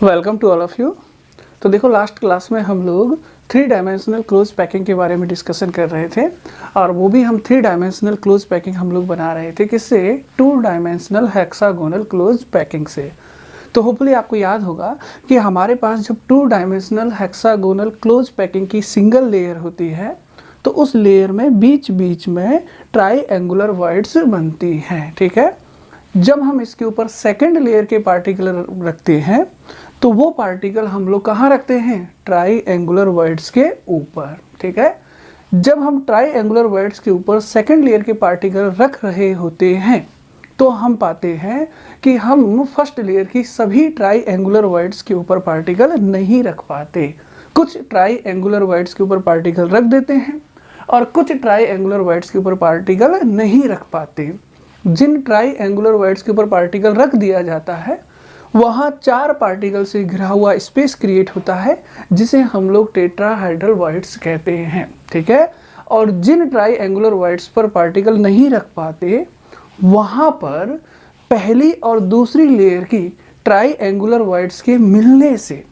Welcome to all of you. तो देखो, last class में हम लोग 3 डायमेंशनल क्लोज पैकिंग के बारे में डिस्कशन कर रहे थे, और वो भी हम 3 डायमेंशनल क्लोज पैकिंग हम लोग बना रहे थे किससे? 2 डायमेंशनल हेक्सागोनल क्लोज पैकिंग से। तो होपफुली आपको याद होगा कि हमारे पास जब 2 डायमेंशनल हेक्सागोनल क्लोज पैकिंग की सिंगल लेयर होती है तो उस लेयर में बीच बीच में ट्राईएंगुलर वॉइड्स बनती हैं, ठीक है। जब हम इसके ऊपर सेकंड लेयर के पार्टिकल रखते हैं तो वो पार्टिकल हम लोग कहाँ रखते हैं? ट्राईएंगुलर वॉइड्स के ऊपर, ठीक है। जब हम ट्राईएंगुलर वॉइड्स के ऊपर सेकंड लेयर के पार्टिकल रख रहे होते हैं तो हम पाते हैं कि हम फर्स्ट लेयर की सभी ट्राईएंगुलर वॉइड्स के ऊपर पार्टिकल नहीं रख पाते। कुछ ट्राईएंगुलर वॉइड्स के ऊपर पार्टिकल रख देते हैं और कुछ ट्राईएंगुलर वॉइड्स के ऊपर पार्टिकल नहीं रख पाते। जिन ट्राईएंगुलर वॉइड्स के ऊपर पार्टिकल रख दिया जाता है वहाँ 4 पार्टिकल से घिरा हुआ स्पेस क्रिएट होता है जिसे हम लोग टेट्राहेड्रल वॉइड्स कहते हैं, ठीक है। और जिन ट्राईएंगुलर वॉइड्स पर पार्टिकल नहीं रख पाते वहाँ पर पहली और दूसरी लेयर की ट्राईएंगुलर वॉइड्स के मिलने से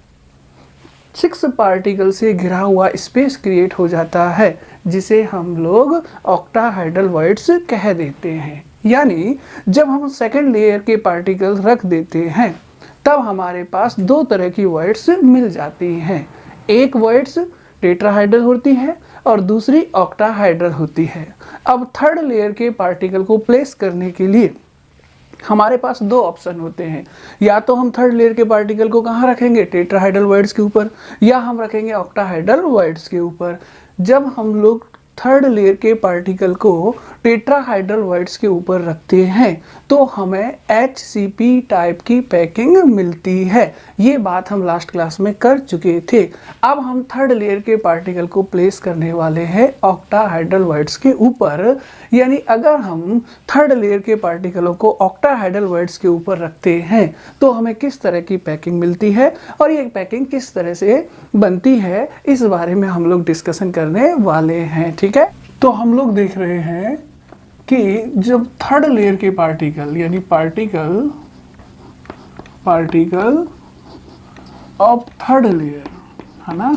6 पार्टिकल से घिरा हुआ स्पेस क्रिएट हो जाता है जिसे हम लोग ऑक्टाहेड्रल वॉइड्स कह देते हैं। यानी जब हम सेकंड लेयर के पार्टिकल रख देते हैं तब हमारे पास 2 तरह की वॉइड्स मिल जाती हैं। एक वॉइड्स टेट्राहेड्रल होती है और दूसरी ऑक्टाहेड्रल होती है। अब थर्ड लेयर के पार्टिकल को प्लेस करने के लिए हमारे पास 2 ऑप्शन होते हैं। या तो हम थर्ड लेयर के पार्टिकल को कहाँ रखेंगे? टेट्राहेड्रल वॉइड्स के ऊपर, या हम रखेंगे ऑक्टाहेड्रल वॉइड्स के ऊपर। जब हम लोग थर्ड लेयर के पार्टिकल को टेट्राहाइड्रल वॉइड्स के ऊपर रखते हैं तो हमें HCP टाइप की पैकिंग मिलती है। ये बात हम लास्ट क्लास में कर चुके थे। अब हम थर्ड लेयर के पार्टिकल को प्लेस करने वाले हैं ऑक्टाहाइड्रल वॉइड्स के ऊपर। यानी अगर हम थर्ड लेयर के पार्टिकलों को ऑक्टाहाइड्रल वॉइड्स के ऊपर रखते हैं तो हमें किस तरह की पैकिंग मिलती है और ये पैकिंग किस तरह से बनती है, इस बारे में हम लोग डिस्कशन करने वाले हैं, ठीक है। तो हम लोग देख रहे हैं कि जब थर्ड लेयर के पार्टिकल यानी पार्टिकल ऑफ थर्ड लेयर है ना,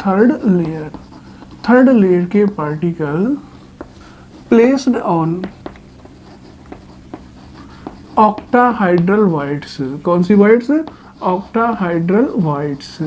थर्ड लेयर के particle placed on octahedral voids. कौन सी वॉइड्स? Octahedral voids.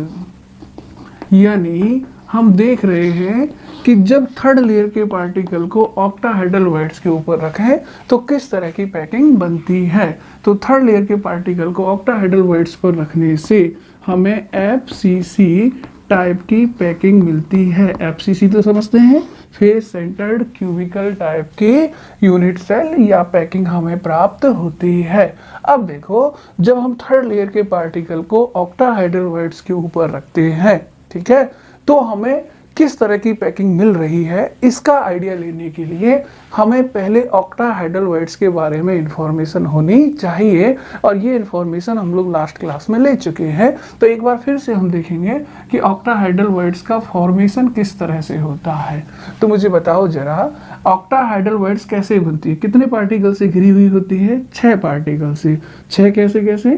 यानी हम देख रहे हैं कि जब थर्ड लेयर के पार्टिकल को ऑक्टाहेड्रल वॉइड्स के ऊपर रखें तो किस तरह की पैकिंग बनती है। तो थर्ड लेयर के पार्टिकल को ऑक्टाहेड्रल वॉइड्स पर रखने से हमें FCC टाइप की पैकिंग मिलती है। FCC तो समझते हैं, फेस सेंटर्ड क्यूबिकल टाइप के यूनिट सेल या पैकिंग हमें प्राप्त होती है। अब देखो, जब हम थर्ड लेयर के पार्टिकल को ऑक्टाहेड्रल वॉइड्स के ऊपर रखते हैं, ठीक है, तो हमें किस तरह की पैकिंग मिल रही है इसका आइडिया लेने के लिए हमें पहले ऑक्टाहेड्रल वॉइड्स के बारे में इंफॉर्मेशन होनी चाहिए, और ये इंफॉर्मेशन हम लोग लास्ट क्लास में ले चुके हैं। तो एक बार फिर से हम देखेंगे कि ऑक्टाहेड्रल वॉइड्स का फॉर्मेशन किस तरह से होता है। तो मुझे बताओ जरा, ऑक्टाहेड्रल वॉइड्स कैसे बनती है? कितने पार्टिकल से घिरी हुई होती है? 6 पार्टिकल से। 6 कैसे कैसे?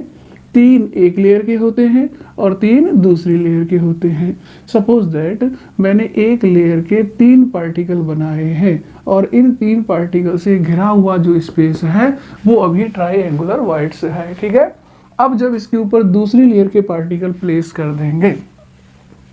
3 एक लेयर के होते हैं और 3 दूसरी लेयर के होते हैं। सपोज दैट मैंने एक लेयर के 3 पार्टिकल बनाए हैं और इन 3 पार्टिकल से घिरा हुआ जो स्पेस है वो अभी ट्राईएंगुलर वॉइड्स है, ठीक है। अब जब इसके ऊपर दूसरी लेयर के पार्टिकल प्लेस कर देंगे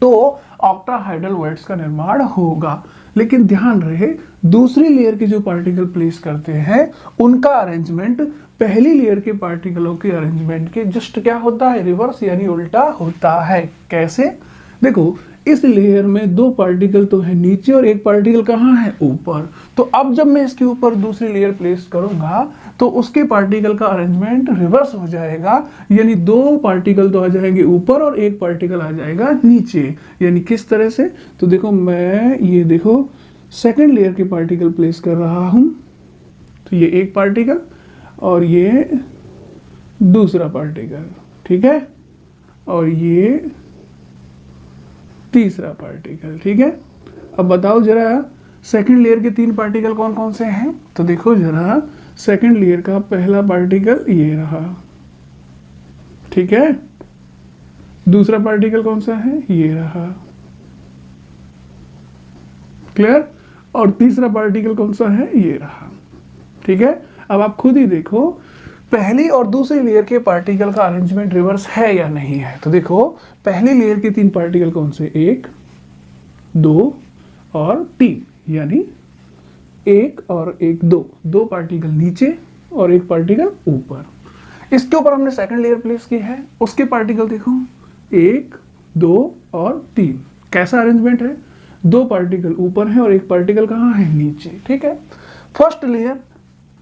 तो ऑक्टाहाइड्रल वॉइड्स का निर्माण होगा। लेकिन ध्यान रहे, दूसरी लेयर के जो पार्टिकल प्लेस करते हैं उनका अरेंजमेंट पहली लेयर के पार्टिकलों के अरेंजमेंट के जस्ट क्या होता है? रिवर्स, यानी उल्टा होता है। कैसे? देखो, इस लेयर में 2 पार्टिकल तो है नीचे और एक पार्टिकल कहाँ है? ऊपर। तो अब जब मैं इसके ऊपर दूसरी लेयर प्लेस करूंगा तो उसके पार्टिकल का अरेंजमेंट रिवर्स हो जाएगा। यानी 2 पार्टिकल तो आ जाएंगे ऊपर और एक पार्टिकल आ जाएगा नीचे। यानी किस तरह से? तो देखो, मैं ये देखो सेकंड लेयर के पार्टिकल प्लेस कर रहा हूं, तो ये एक पार्टिकल और ये दूसरा पार्टिकल, ठीक है, और ये तीसरा पार्टिकल, ठीक है। अब बताओ जरा, सेकंड लेयर के 3 पार्टिकल कौन कौन से हैं? तो देखो जरा, सेकंड लेयर का पहला पार्टिकल ये रहा, ठीक है, दूसरा पार्टिकल कौन सा है, ये रहा, क्लियर। और तीसरा पार्टिकल कौन सा है, ये रहा, ठीक है। अब आप खुद ही देखो पहली और दूसरी लेयर के पार्टिकल का अरेंजमेंट रिवर्स है या नहीं है। तो देखो पहली लेयर के 3 पार्टिकल कौन से, 1 2 और 3, यानी 1 और 1 2, 2 पार्टिकल नीचे और 1 पार्टिकल ऊपर। इसके ऊपर हमने सेकंड लेयर प्लेस की है, उसके पार्टिकल देखो 1 2 और 3। कैसा अरेंजमेंट है, 2 पार्टिकल ऊपर है और 1 पार्टिकल कहाँ है, नीचे, ठीक है। फर्स्ट लेयर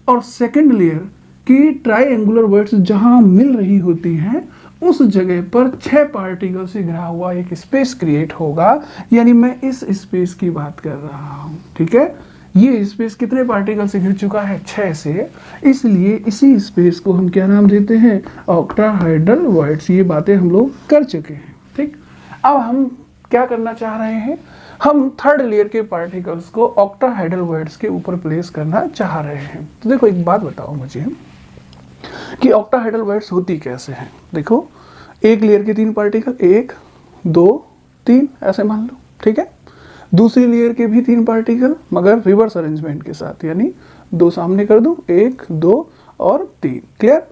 और सेकंड लेयर की ट्राइएंगुलर वर्ड्स जहां मिल रही होती हैं उस जगह पर 6 पार्टिकल से घिरा हुआ एक स्पेस क्रिएट होगा, यानी मैं इस स्पेस की बात कर रहा हूं, ठीक है। ये स्पेस कितने पार्टिकल से घिर चुका है, 6 से, इसलिए इसी स्पेस को हम क्या नाम देते हैं, ऑक्टाहेड्रल वर्ड्स। ये बातें हम लोग कर चुके हैं, ठीक। अब हम क्या करना चाह रहे हैं, हम थर्ड लेयर के पार्टिकल्स को ऑक्टाहेड्रल वर्ड्स के ऊपर प्लेस करना चाह रहे हैं। तो देखो एक बात बताओ मुझे कि ऑक्टाहेड्रल वर्ड्स होती कैसे हैं। देखो एक लेयर के 3 पार्टिकल, 1 2 3 ऐसे मान लो, ठीक है। दूसरी लेयर के भी 3 पार्टिकल मगर रिवर्स अरेंजमेंट के साथ, यानी 2 सामने कर दूं, 1 2 और 3, क्लियर।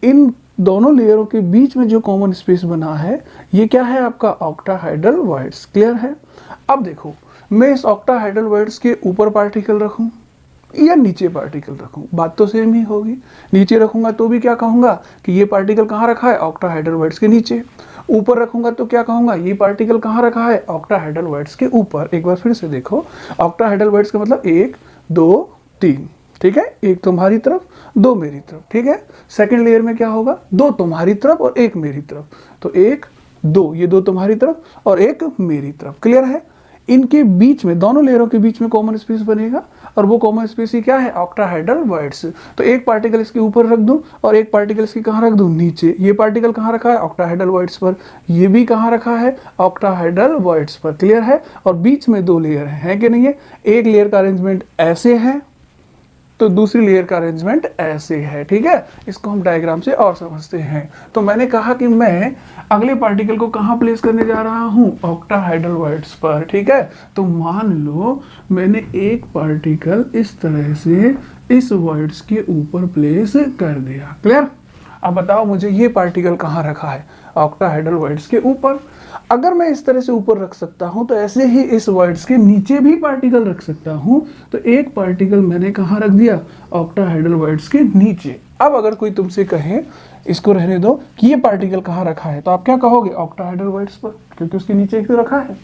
इन दोनों लेयरों के बीच में जो कॉमन स्पेस बना है ये क्या है, आपका ऑक्टाहेड्रल वर्ड्स, क्लियर है। अब देखो मैं इस ऑक्टाहेड्रल वर्ड्स के ऊपर पार्टिकल रखूं या नीचे पार्टिकल रखूं, बात तो सेम ही होगी। नीचे रखूंगा तो भी क्या कहूंगा कि ये पार्टिकल कहाँ रखा है, ऑक्टाहेड्रल वर्ड्स के नीचे। ऊपर रखूंगा तो क्या कहूंगा, ये पार्टिकल कहाँ रखा है, ऑक्टाहेड्रल वर्ड्स के ऊपर। एक बार फिर से देखो, ऑक्टाहेड्रल वर्ड्स का मतलब 1 2 3, ठीक है। एक तुम्हारी तरफ 2 मेरी तरफ, ठीक है। सेकंड लेयर में क्या होगा, 2 तुम्हारी तरफ और 1 मेरी तरफ, तो 1 2, ये 2 तुम्हारी तरफ और 1 मेरी तरफ, क्लियर है। इनके बीच में, दोनों लेयरों के बीच में कॉमन स्पेस बनेगा और वो कॉमन स्पेस ही क्या है, ऑक्टाहेड्रल वर्ड्स। तो एक पार्टिकल इसके ऊपर रख दूं और एक पार्टिकल इसके कहाँ रख दूं, नीचे। ये पार्टिकल कहाँ रखा है, ऑक्टाहेड्रल वर्ड्स पर, ये भी कहाँ रखा है, ऑक्टाहेड्रल वर्ड्स पर, क्लियर है। और बीच में 2 लेयर है कि नहीं है, एक लेयर का अरेंजमेंट ऐसे है तो दूसरी लेयर का अरेंजमेंट ऐसे है, ठीक है। इसको हम डायग्राम से और समझते हैं। तो मैंने कहा कि मैं अगले पार्टिकल को कहाँ प्लेस करने जा रहा हूँ, ऑक्टाहेड्रल वर्ड्स पर, ठीक है। तो मान लो मैंने एक पार्टिकल इस तरह से इस वर्ड्स के ऊपर प्लेस कर दिया, क्लियर। अब बताओ मुझे ये पार्टिकल कहाँ रखा है, ऑक्टाहेड्रल वर्ड्स के ऊपर। अगर मैं इस तरह से ऊपर रख सकता हूं तो ऐसे ही इस वर्ड्स के नीचे भी पार्टिकल रख सकता हूं। तो एक पार्टिकल मैंने कहाँ रख दिया, ऑक्टाहेड्रल वर्ड्स के नीचे। अब अगर कोई तुमसे कहे इसको रहने दो कि ये पार्टिकल कहाँ रखा है, तो आप क्या कहोगे, ऑक्टाहेड्रल वर्ड्स पर, क्योंकि उसके नीचे एक तो रखा है।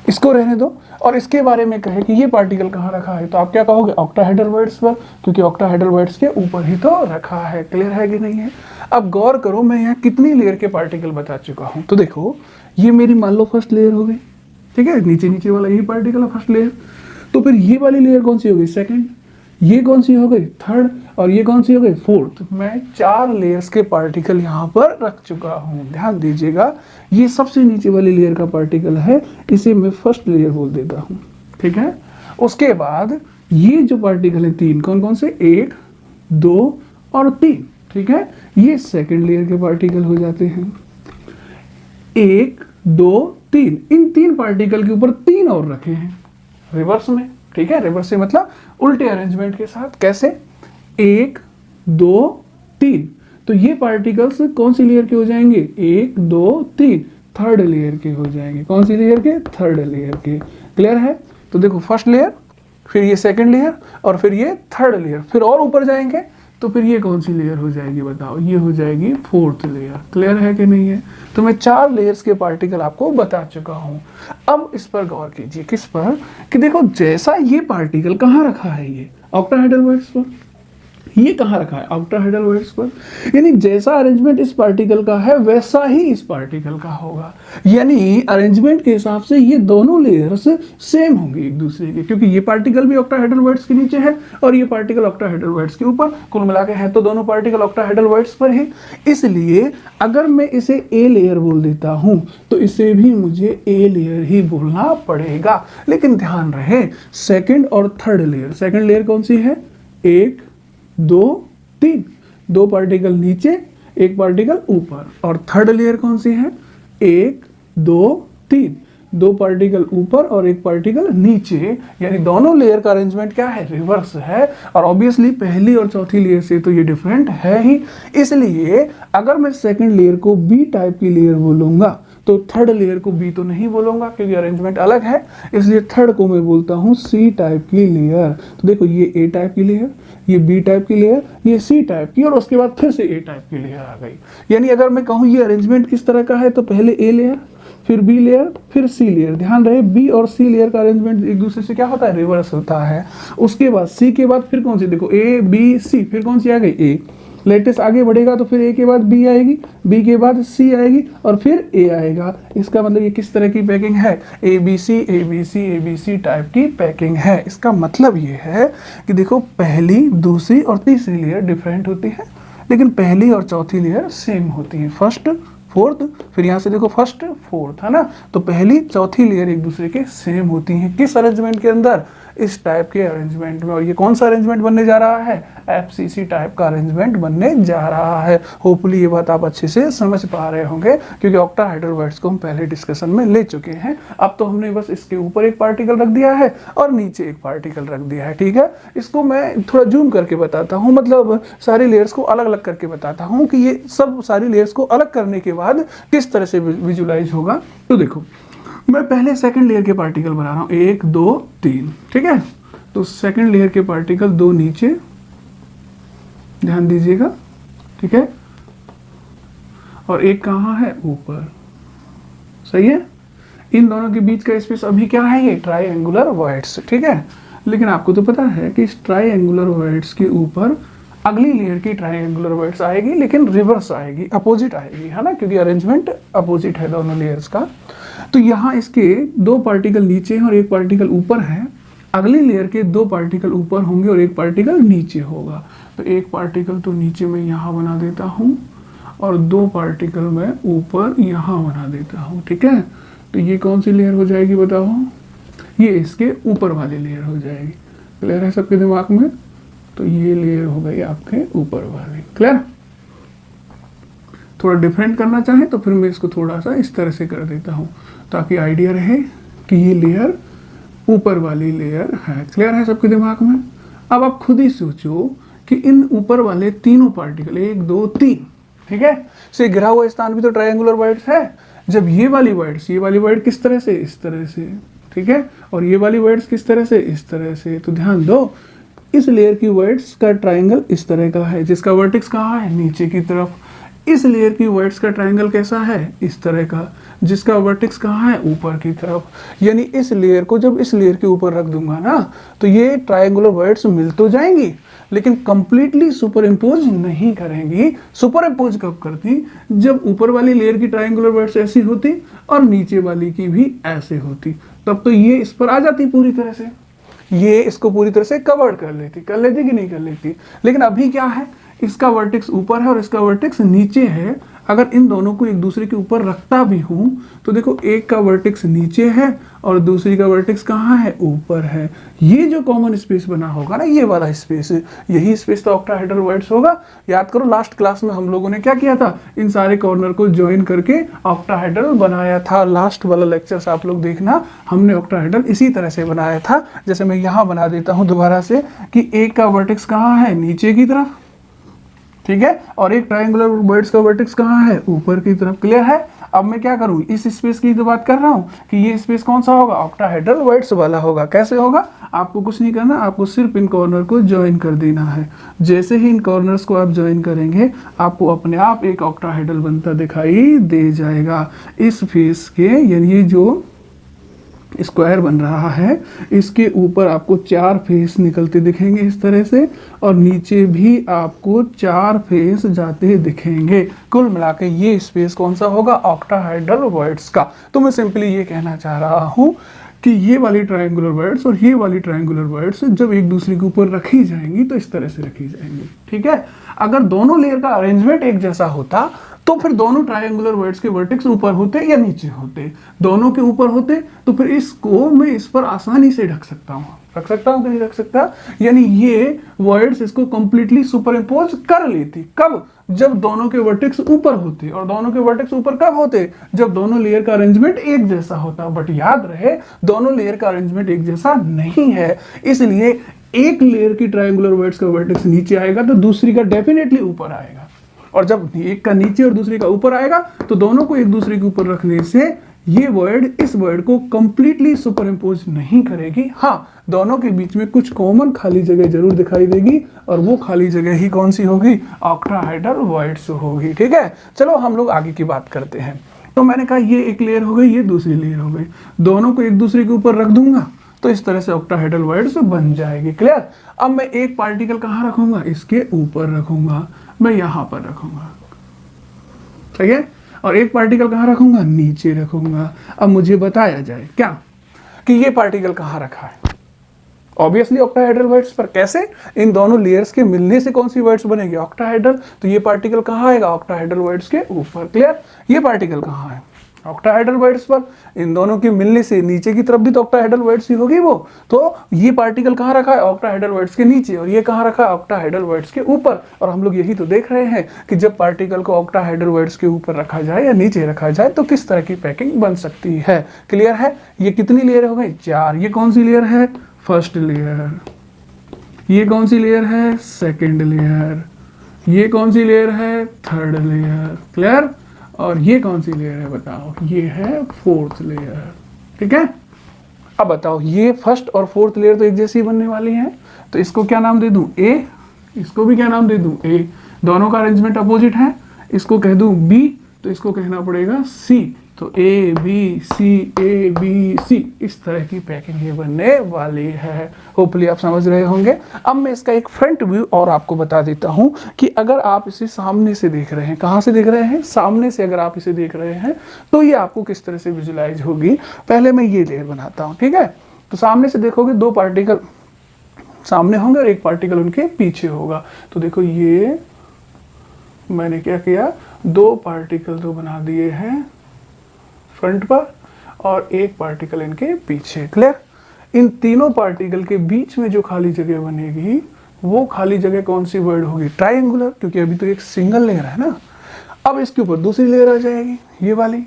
इसको रहने दो और इसके बारे में कहे कि ये पार्टिकल कहाँ रखा है, तो आप क्या कहोगे, ऑक्टाहेड्रल वर्ड्स पर, क्योंकि ऑक्टाहेड्रल वर्ड्स के ऊपर ही तो रखा है, क्लियर है कि नहीं है। अब गौर करो मैं यहाँ कितनी लेयर के पार्टिकल बता चुका हूँ। तो देखो ये मेरी मान लो फर्स्ट लेयर हो गई, ठीक है। नीचे नीचे वाला यही पार्टिकल है फर्स्ट लेयर। तो फिर ये वाली लेयर कौन सी हो गई, सेकंड। ये कौन सी हो गई, थर्ड। और ये कौन सी हो गई, फोर्थ। मैं 4 लेयर्स के पार्टिकल यहाँ पर रख चुका हूँ। ध्यान दीजिएगा, ये सबसे नीचे वाली लेयर का पार्टिकल है, इसे मैं फर्स्ट लेयर बोल देता हूँ, ठीक है। उसके बाद ये जो पार्टिकल है 3, कौन कौन से, 1 2 और 3, ठीक है। ये सेकंड लेयर के पार्टिकल हो जाते हैं, 1 2 3। इन 3 पार्टिकल के ऊपर 3 और रखे हैं रिवर्स में, ठीक है। रिवर्स से मतलब उल्टे अरेंजमेंट के साथ। कैसे, 1 2 3। तो ये पार्टिकल्स कौन सी लेयर के हो जाएंगे, 1 2 3, थर्ड लेयर के हो जाएंगे। कौन सी लेयर के, थर्ड लेयर के, क्लियर है। तो देखो फर्स्ट लेयर, फिर ये सेकंड लेयर और फिर ये थर्ड लेयर, फिर और ऊपर जाएंगे तो फिर ये कौन सी लेयर हो जाएगी, बताओ, ये हो जाएगी फोर्थ लेयर, क्लियर है कि नहीं है। तो मैं 4 लेयर्स के पार्टिकल आपको बता चुका हूं। अब इस पर गौर कीजिए, किस पर, कि देखो जैसा ये पार्टिकल कहाँ रखा है, ये ऑक्टाहेड्रल वर्ड्स पर, ये कहाँ रखा है, ऑक्टाहेड्रल वर्ड्स पर। यानी जैसा अरेंजमेंट इस पार्टिकल का है वैसा ही इस पार्टिकल का होगा। यानी अरेंजमेंट के हिसाब से ये दोनों लेयर्स सेम होंगी एक दूसरे के, क्योंकि ये पार्टिकल भी ऑक्टाहेड्रल वर्ड्स के नीचे है और ये पार्टिकल ऑक्टाहेड्रल वर्ड्स के ऊपर। कुल मिला के है तो दोनों पार्टिकल ऑक्टाहेड्रल वर्ड्स पर ही। इसलिए अगर मैं इसे ए लेयर बोल देता हूं तो इसे भी मुझे ए लेयर ही बोलना पड़ेगा। लेकिन ध्यान रहे, सेकेंड और थर्ड लेयर, सेकेंड लेयर कौन सी है, 1 2 3, 2 पार्टिकल नीचे 1 पार्टिकल ऊपर। और थर्ड लेयर कौन सी है, 1 2 3, 2 पार्टिकल ऊपर और 1 पार्टिकल नीचे, यानी दोनों लेयर का अरेंजमेंट क्या है, रिवर्स है। और ऑब्वियसली पहली और चौथी लेयर से तो ये डिफरेंट है ही, इसलिए अगर मैं सेकंड लेयर को बी टाइप की लेयर बोलूंगा तो थर्ड लेयर को बी तो नहीं बोलूंगा क्योंकि अरेंजमेंट अलग है, इसलिए थर्ड को मैं बोलता हूँ सी टाइप की लेयर। तो देखो ये ए टाइप की लेयर, ये बी टाइप की लेयर, ये सी टाइप की, और उसके बाद फिर से ए टाइप की लेयर आ गई। यानी अगर मैं कहूँ ये अरेंजमेंट किस तरह का है, तो पहले ए लेयर, फिर बी लेयर, फिर सी लेयर। ध्यान रहे बी और सी लेयर का अरेंजमेंट एक दूसरे से क्या होता है, रिवर्स होता है। उसके बाद सी के बाद फिर कौन सी, देखो ए बी सी, फिर कौन सी आ गई, ए। लेटेस्ट आगे बढ़ेगा तो फिर ए के बाद बी आएगी, बी के बाद सी आएगी और फिर ए आएगा। इसका मतलब ये किस तरह की पैकिंग है, ए बी सी टाइप की पैकिंग है। इसका मतलब ये है कि देखो पहली, दूसरी और तीसरी लेयर डिफरेंट होती है, लेकिन पहली और चौथी लेयर सेम होती है। फर्स्ट फोर्थ, फिर यहाँ से देखो फर्स्ट फोर्थ, है ना। तो पहली चौथी लेयर एक दूसरे के सेम होती हैं। किस अरेंजमेंट के अंदर, इस टाइप के अरेंजमेंट में। और ये कौन सा अरेंजमेंट बनने जा रहा है, एफसीसी टाइप का अरेंजमेंट बनने जा रहा है। होपफुली ये बात आप अच्छे से समझ पा रहे होंगे क्योंकि ऑक्टाहेड्रल वर्ड्स को हम पहले डिस्कशन में ले चुके हैं। अब तो हमने बस इसके ऊपर एक पार्टिकल रख दिया है और नीचे एक पार्टिकल रख दिया है, ठीक है। इसको मैं थोड़ा जूम करके बताता हूँ, मतलब सारी लेयर्स को अलग अलग करके बताता हूँ कि ये सब सारी लेयर्स को अलग करने के बाद किस तरह से विजुलाइज होगा। तो देखो मैं पहले सेकंड लेयर के पार्टिकल बना रहा हूँ, 1 2 3, ठीक है। तो सेकंड लेयर के पार्टिकल 2 नीचे, ध्यान दीजिएगा, ठीक है, और एक कहाँ है, ऊपर, सही है। इन दोनों के बीच का स्पेस अभी क्या है, ये ट्राइएंगुलर वर्ड्स, ठीक है। लेकिन आपको तो पता है कि इस ट्राइएंगुलर वर्ड्स के ऊपर अगली लेयर की ट्राइएंगुलर वर्ड्स आएगी, लेकिन रिवर्स आएगी, अपोजिट आएगी, है ना, क्योंकि अरेंजमेंट अपोजिट है दोनों लेयर्स का। तो यहाँ इसके 2 पार्टिकल नीचे हैं और 1 पार्टिकल ऊपर है। अगली लेयर के 2 पार्टिकल ऊपर होंगे और 1 पार्टिकल नीचे होगा। तो 1 पार्टिकल तो नीचे मैं यहाँ बना देता हूँ और 2 पार्टिकल मैं ऊपर यहाँ बना देता हूँ, ठीक है। तो ये कौन सी लेयर हो जाएगी बताओ, ये इसके ऊपर वाली लेयर हो जाएगी। क्लियर है सबके दिमाग में। तो ये लेयर हो गई आपके ऊपर वाली, क्लियर। थोड़ा डिफरेंट करना चाहें तो फिर मैं इसको थोड़ा सा इस तरह से कर देता हूँ ताकि आइडिया रहे कि ये लेयर ऊपर वाली लेयर है। क्लियर है सबके दिमाग में। अब आप खुद ही सोचो कि इन ऊपर वाले तीनों पार्टिकल 1 2 3, ठीक है, से घिरा हुआ स्थान भी तो ट्रायंगुलर वर्ड्स है। जब ये वाली वर्ड किस तरह से, इस तरह से, ठीक है, और ये वाली वर्ड्स किस तरह से, इस तरह से। तो ध्यान दो, इस लेयर की वर्ड्स का ट्रायंगल इस तरह का है जिसका वर्टेक्स कहाँ है, नीचे की तरफ। इस लेयर की वर्ड्स का ट्रायंगल कैसा है, इस तरह का, जिसका वर्टेक्स कहाँ है, ऊपर की तरफ। यानी इस लेयर को जब इस लेयर के ऊपर रख दूंगा ना तो ये ट्रायंगुलर वर्ड्स मिल तो जाएंगी लेकिन कंप्लीटली सुपर इम्पोज नहीं करेंगी। सुपर इम्पोज कब करती, जब ऊपर वाली लेयर की ट्रायंगुलर वर्ड्स ऐसी होती और नीचे वाली की भी ऐसे होती, तब तो ये इस पर आ जाती पूरी तरह से, ये इसको पूरी तरह से कवर कर लेती कि नहीं कर लेती। लेकिन अभी क्या है, इसका वर्टेक्स ऊपर है और इसका वर्टेक्स नीचे है। अगर इन दोनों को एक दूसरे के ऊपर रखता भी हूं तो देखो एक का वर्टेक्स नीचे है और दूसरी का वर्टेक्स कहाँ है, ऊपर है। ये जो कॉमन स्पेस बना होगा ना, ये वाला स्पेस, यही स्पेस तो ऑक्टाहेड्रल वर्ड्स होगा। याद करो लास्ट क्लास में हम लोगों ने क्या किया था, इन सारे कॉर्नर को ज्वाइन करके ऑक्टाहेड्रल बनाया था। लास्ट वाला लेक्चर्स आप लोग देखना, हमने ऑक्टाहेड्रल इसी तरह से बनाया था। जैसे मैं यहाँ बना देता हूँ दोबारा से कि एक का वर्टेक्स कहाँ है, नीचे की तरफ, ठीक है, और एक ट्रायंगुलर वर्ड्स का वर्टेक्स कहाँ है, ऊपर की तरफ। क्लियर है। अब मैं क्या करूँ, इस स्पेस की तो बात कर रहा हूँ कि ये स्पेस कौन सा होगा, ऑक्टाहेड्रल वर्ड्स वाला होगा। कैसे होगा, आपको कुछ नहीं करना, आपको सिर्फ इन कॉर्नर को ज्वाइन कर देना है। जैसे ही इन कॉर्नर्स को आप ज्वाइन करेंगे आपको अपने आप एक ऑक्टाहेड्रल बनता दिखाई दे जाएगा। इस फेस के, यानी ये जो स्क्वायर बन रहा है इसके ऊपर आपको 4 फेस निकलते दिखेंगे इस तरह से, और नीचे भी आपको 4 फेस जाते दिखेंगे। कुल मिला के ये स्पेस कौन सा होगा, ऑक्टाहेड्रल वर्ड्स का। तो मैं सिंपली ये कहना चाह रहा हूँ कि ये वाली ट्रायंगुलर वर्ड्स और ये वाली ट्रायंगुलर वर्ड्स जब एक दूसरे के ऊपर रखी जाएंगी तो इस तरह से रखी जाएंगी, ठीक है। अगर दोनों लेयर का अरेंजमेंट एक जैसा होता तो फिर दोनों ट्रायंगुलर वर्ड्स के वर्टेक्स ऊपर होते या नीचे होते? दोनों के ऊपर होते, तो फिर इसको मैं इस पर आसानी से ढक सकता हूँ। रख सकता हूँ कि नहीं रख सकता? यानी ये वर्ड्स इसको कंप्लीटली सुपर इम्पोज कर लेती। कब? जब दोनों के वर्टेक्स ऊपर होते। और दोनों के वर्टेक्स ऊपर कब होते? जब दोनों लेयर का अरेंजमेंट एक जैसा होता। बट याद रहे, दोनों लेयर का अरेंजमेंट एक जैसा नहीं है, इसलिए एक लेयर की ट्रायंगुलर वर्ड्स का वर्टेक्स नीचे आएगा तो दूसरी का डेफिनेटली ऊपर आएगा। और जब एक का नीचे और दूसरी का ऊपर आएगा तो दोनों को एक दूसरे के ऊपर रखने से ये वर्ड इस वर्ड को कंप्लीटली सुपर इम्पोज नहीं करेगी। हाँ, दोनों के बीच में कुछ कॉमन खाली जगह जरूर दिखाई देगी, और वो खाली जगह ही कौन सी होगी? ऑक्टाहेड्रल वर्ड्स होगी। ठीक है, चलो हम लोग आगे की बात करते हैं। तो मैंने कहा ये एक लेयर हो गई, ये दूसरी लेयर हो गई, दोनों को एक दूसरे के ऊपर रख दूंगा तो इस तरह से ऑक्टाहेड्रल वर्ड्स बन जाएगी। क्लियर? अब मैं एक पार्टिकल कहाँ रखूंगा? इसके ऊपर रखूंगा, मैं यहां पर रखूंगा। ठीक है, और एक पार्टिकल कहाँ रखूंगा? नीचे रखूंगा। अब मुझे बताया जाए क्या कि ये पार्टिकल कहाँ रखा है? ऑब्वियसली ऑक्टाहेड्रल वर्ड्स पर। कैसे? इन दोनों लेयर्स के मिलने से कौन सी वर्ड्स बनेगी? ऑक्टाहेड्रल। तो ये पार्टिकल कहाँ आएगा? ऑक्टाहेड्रल वर्ड्स के ऊपर। क्लियर? ये पार्टिकल कहाँ है? ऑक्टाहेड्रल वर्ड्स पर। इन दोनों के मिलने से नीचे की तरफ भी तो ऑक्टाहेड्रल वर्ड्स ही होगी वो। तो ये पार्टिकल कहाँ रखा है? ऑक्टाहेड्रल वर्ड्स के नीचे। और ये कहाँ रखा है? ऑक्टाहेड्रल वर्ड्स के ऊपर। और हम लोग यही तो देख रहे हैं कि जब पार्टिकल को ऑक्टाहेड्रल वर्ड्स के ऊपर रखा जाए या नीचे रखा जाए तो किस तरह की पैकिंग बन सकती है। क्लियर है? ये कितनी लेयर हो गई? 4। ये कौन सी लेयर है? First layer. ये कौन सी लेयर है? Second layer. ये कौन सी लेयर है? Third layer. क्लियर? और ये कौन सी लेयर है बताओ? ये है फोर्थ लेयर। ठीक है, अब बताओ, ये फर्स्ट और फोर्थ लेयर तो एक जैसी बनने वाली है, तो इसको क्या नाम दे दूं? ए। इसको भी क्या नाम दे दूं? ए। दोनों का अरेंजमेंट अपोजिट है, इसको कह दूं बी, तो इसको कहना पड़ेगा सी। तो ए बी सी, इस तरह की पैकिंग ये बनने वाली है। होपफुली आप समझ रहे होंगे। अब मैं इसका एक फ्रंट व्यू और आपको बता देता हूं कि अगर आप इसे सामने से देख रहे हैं, कहां से देख रहे हैं? सामने से अगर आप इसे देख रहे हैं तो ये आपको किस तरह से विजुलाइज होगी। पहले मैं ये लेयर बनाता हूं। ठीक है, तो सामने से देखोगे, दो पार्टिकल सामने होंगे और एक पार्टिकल उनके पीछे होगा। तो देखो, ये मैंने क्या किया, दो पार्टिकल तो बना दिए हैं फ्रंट पर और एक पार्टिकल इनके पीछे। क्लियर? इन तीनों पार्टिकल के बीच में जो खाली जगह बनेगी वो खाली जगह कौन सी वर्ड होगी? ट्रायंगुलर, क्योंकि अभी तो एक सिंगल लेयर है ना। अब इसके ऊपर दूसरी लेयर आ जाएगी, ये वाली।